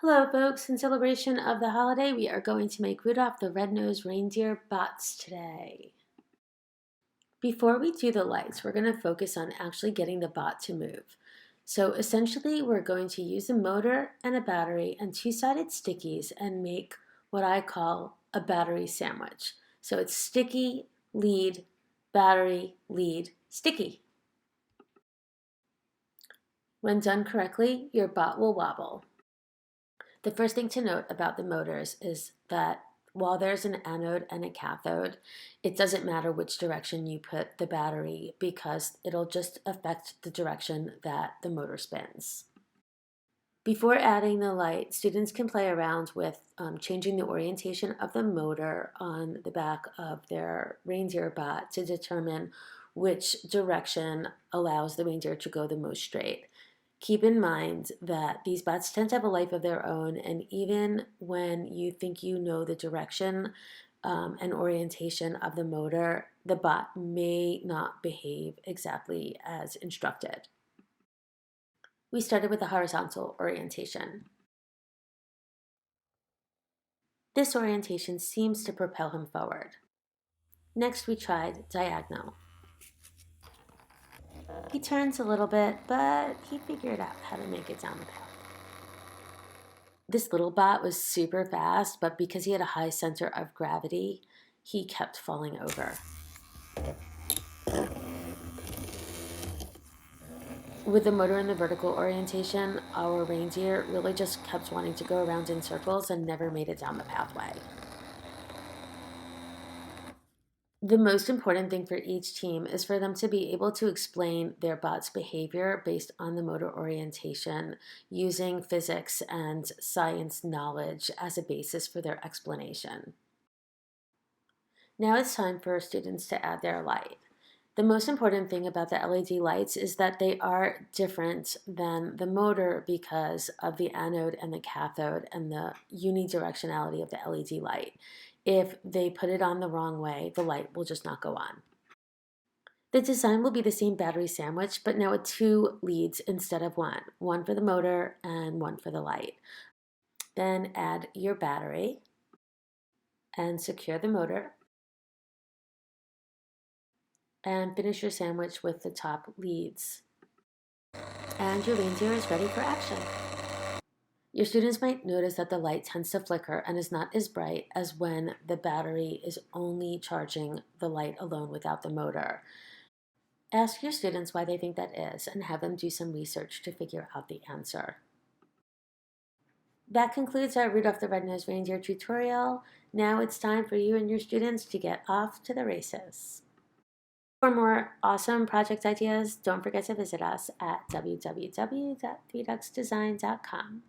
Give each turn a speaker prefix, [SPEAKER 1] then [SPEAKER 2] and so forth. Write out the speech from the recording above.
[SPEAKER 1] Hello folks, in celebration of the holiday, we are going to make Rudolph the Red-Nosed Reindeer bots today. Before we do the lights, we're going to focus on actually getting the bot to move. So essentially, we're going to use a motor and a battery and two-sided stickies and make what I call a battery sandwich. So it's sticky, lead, battery, lead, sticky. When done correctly, your bot will wobble. The first thing to note about the motors is that while there's an anode and a cathode, it doesn't matter which direction you put the battery because it'll just affect the direction that the motor spins. Before adding the light, students can play around with changing the orientation of the motor on the back of their reindeer bot to determine which direction allows the reindeer to go the most straight. Keep in mind that these bots tend to have a life of their own, and even when you think you know the direction and orientation of the motor, the bot may not behave exactly as instructed. We started with the horizontal orientation. This orientation seems to propel him forward. Next, we tried diagonal. He turns a little bit, but he figured out how to make it down the path. This little bot was super fast, but because he had a high center of gravity, he kept falling over. With the motor in the vertical orientation, our reindeer really just kept wanting to go around in circles and never made it down the pathway. The most important thing for each team is for them to be able to explain their bot's behavior based on the motor orientation using physics and science knowledge as a basis for their explanation. Now it's time for students to add their light. The most important thing about the LED lights is that they are different than the motor because of the anode and the cathode and the unidirectionality of the LED light. If they put it on the wrong way, the light will just not go on. The design will be the same battery sandwich, but now with two leads instead of one for the motor and one for the light. Then add your battery and secure the motor. And finish your sandwich with the top leads. And your reindeer is ready for action. Your students might notice that the light tends to flicker and is not as bright as when the battery is only charging the light alone without the motor. Ask your students why they think that is and have them do some research to figure out the answer. That concludes our Rudolph the Red-Nosed Reindeer tutorial. Now it's time for you and your students to get off to the races. For more awesome project ideas, don't forget to visit us at www.3duxdesign.com.